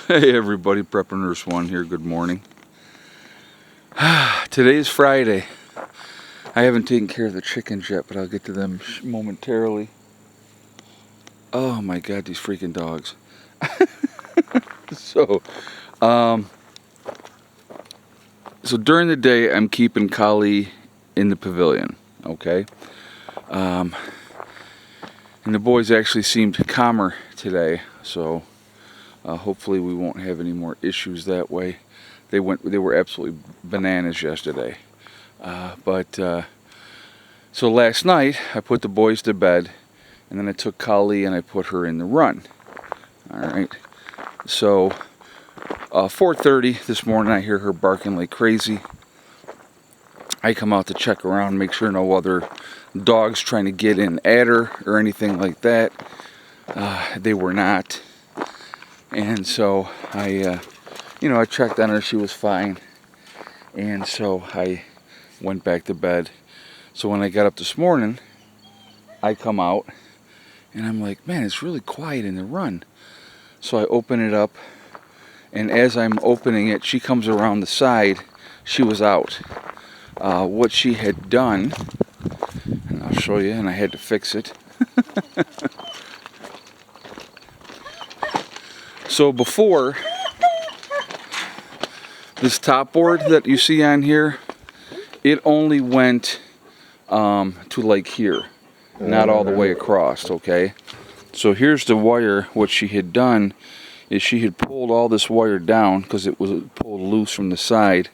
Hey everybody, Prepper Nurse 1 here, good morning. Today's Friday. I haven't taken care of the chickens yet, but I'll get to them momentarily. Oh my god, these freaking dogs. So during the day I'm keeping Kali in the pavilion, okay? And the boys actually seemed calmer today, so hopefully we won't have any more issues that way. They were absolutely bananas yesterday. So last night I put the boys to bed, and then I took Kali and I put her in the run. All right. So 4:30 this morning, I hear her barking like crazy. I come out to check around, make sure no other dogs trying to get in at her or anything like that. They were not. And so I checked on her. She was fine. And so I went back to bed. So when I got up this morning, I come out and I'm like, man, it's really quiet in the run. So I open it up, and as I'm opening it, she comes around the side. She was out. What she had done, and I'll show you, and I had to fix it. So before, this top board that you see on here, it only went to like here, not all the way across, okay? So here's the wire. What she had done is she had pulled all this wire down because it was pulled loose from the side,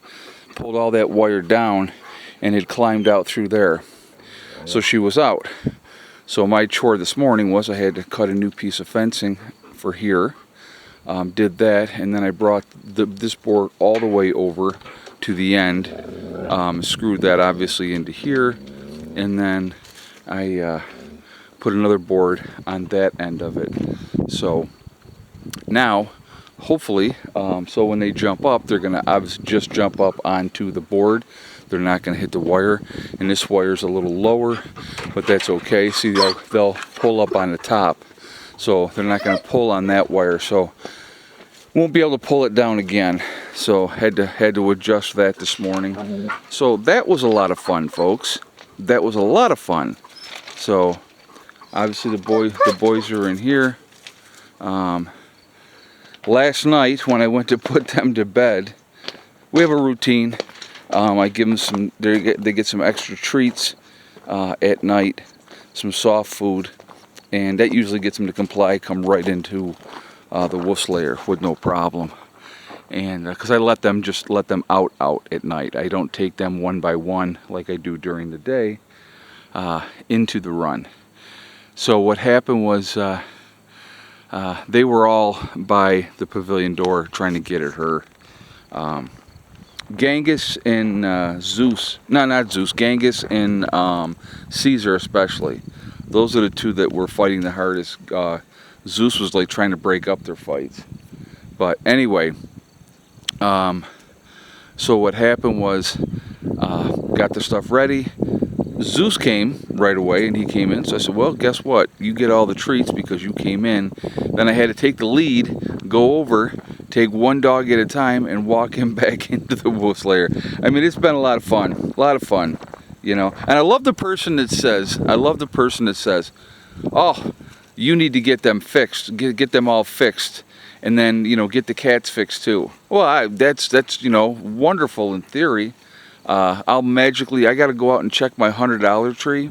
pulled all that wire down and had climbed out through there. So she was out. So my chore this morning was I had to cut a new piece of fencing for here. Did that, and then I brought this board all the way over to the end, screwed that obviously into here, and then I put another board on that end of it. So now, hopefully, so when they jump up, they're going to obviously just jump up onto the board. They're not going to hit the wire, and this wire's a little lower, but that's okay. See, they'll pull up on the top, so they're not going to pull on that wire, so won't be able to pull it down again. So had to adjust that this morning. So that was a lot of fun, folks. That was a lot of fun. So obviously the boys are in here. Last night when I went to put them to bed, we have a routine. I give them they get some extra treats at night, some soft food, and that usually gets them to comply, come right into the wolf's lair with no problem. And because I let them out at night. I don't take them one by one like I do during the day into the run. So what happened was they were all by the pavilion door trying to get at her. Genghis and Zeus, no, not Zeus, Genghis and Caesar especially. Those are the two that were fighting the hardest. Zeus was like trying to break up their fights. But anyway, so what happened was, got the stuff ready. Zeus came right away, and he came in. So I said, well, guess what? You get all the treats because you came in. Then I had to take the lead, go over, take one dog at a time, and walk him back into the wolf's lair. I mean, it's been a lot of fun, you know. And I love the person that says, oh, you need to get them fixed, get them all fixed, and then, you know, get the cats fixed too. Well, that's you know, wonderful in theory. I got to go out and check my $100 tree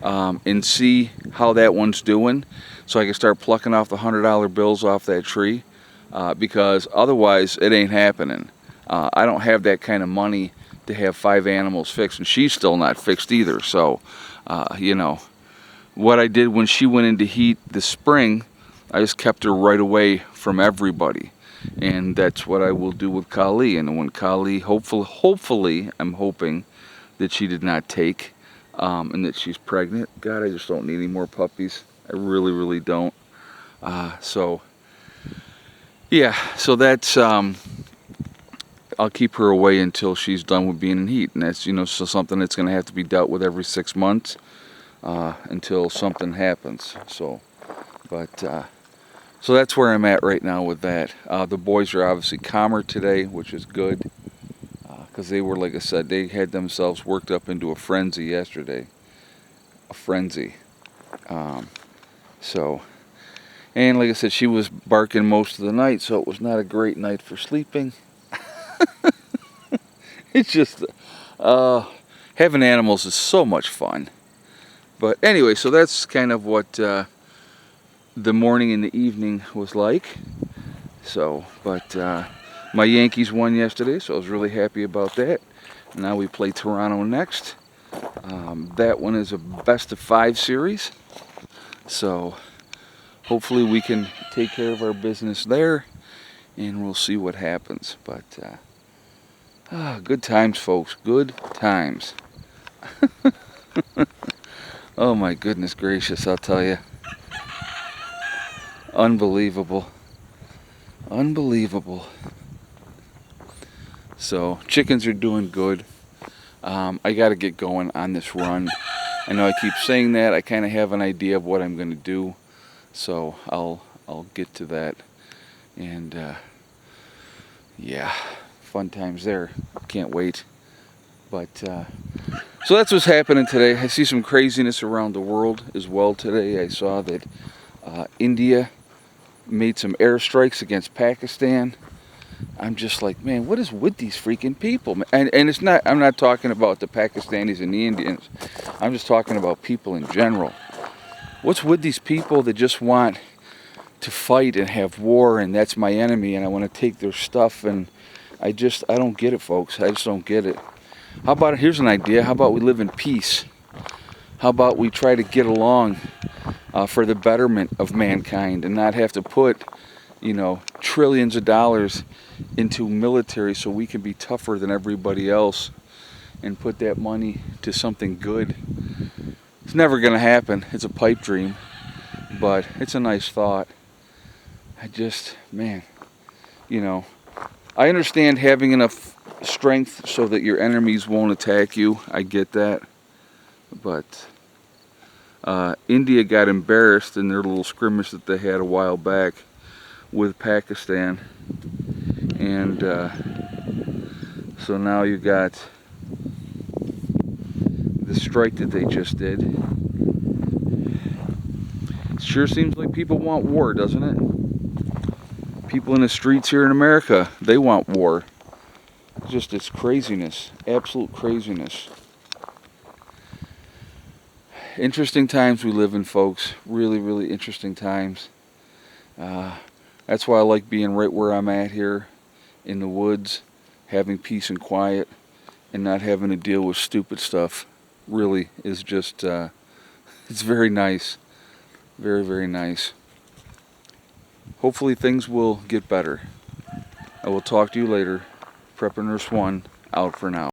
and see how that one's doing, so I can start plucking off the $100 bills off that tree, because otherwise it ain't happening. I don't have that kind of money to have 5 animals fixed, and she's still not fixed either. So, you know, what I did when she went into heat this spring, I just kept her right away from everybody. And that's what I will do with Kali. And when Kali, hopefully, I'm hoping that she did not take, and that she's pregnant. God, I just don't need any more puppies. I really, really don't. So, yeah, so that's, I'll keep her away until she's done with being in heat. And that's, you know, so something that's going to have to be dealt with every 6 months. Until something happens. So, but So that's where I'm at right now with that. The boys are obviously calmer today, which is good. Because they were, like I said, they had themselves worked up into a frenzy yesterday. A frenzy. So, and like I said, she was barking most of the night, so it was not a great night for sleeping. It's just, having animals is so much fun. But anyway, so that's kind of what the morning and the evening was like. So, but my Yankees won yesterday, so I was really happy about that. Now we play Toronto next. That one is a best-of-5 series. So hopefully we can take care of our business there, and we'll see what happens. But good times, folks. Good times. Oh my goodness gracious, I'll tell you. Unbelievable. Unbelievable. So chickens are doing good. I got to get going on this run. I know I keep saying that. I kind of have an idea of what I'm going to do, so I'll get to that. And yeah, fun times there. Can't wait. But so that's what's happening today. I see some craziness around the world as well today. I saw that India made some airstrikes against Pakistan. I'm just like, man, what is with these freaking people? And it's not, I'm not talking about the Pakistanis and the Indians. I'm just talking about people in general. What's with these people that just want to fight and have war, and that's my enemy, and I want to take their stuff? And I don't get it, folks. I just don't get it. How about, here's an idea. How about we live in peace? How about we try to get along for the betterment of mankind and not have to put, trillions of dollars into military so we can be tougher than everybody else and put that money to something good. It's never going to happen. It's a pipe dream, but it's a nice thought. Man, I understand having enough strength so that your enemies won't attack you. I get that. But India got embarrassed in their little skirmish that they had a while back with Pakistan, and so now you got the strike that they just did. It sure seems like people want war, doesn't it? People in the streets here in America, they want war. It's craziness, absolute craziness. Interesting times we live in, folks. Really, really interesting times. That's why I like being right where I'm at here in the woods, having peace and quiet, and not having to deal with stupid stuff. Really is just, it's very nice. Very, very nice. Hopefully things will get better. I will talk to you later. Prepper Nurse 1 out for now.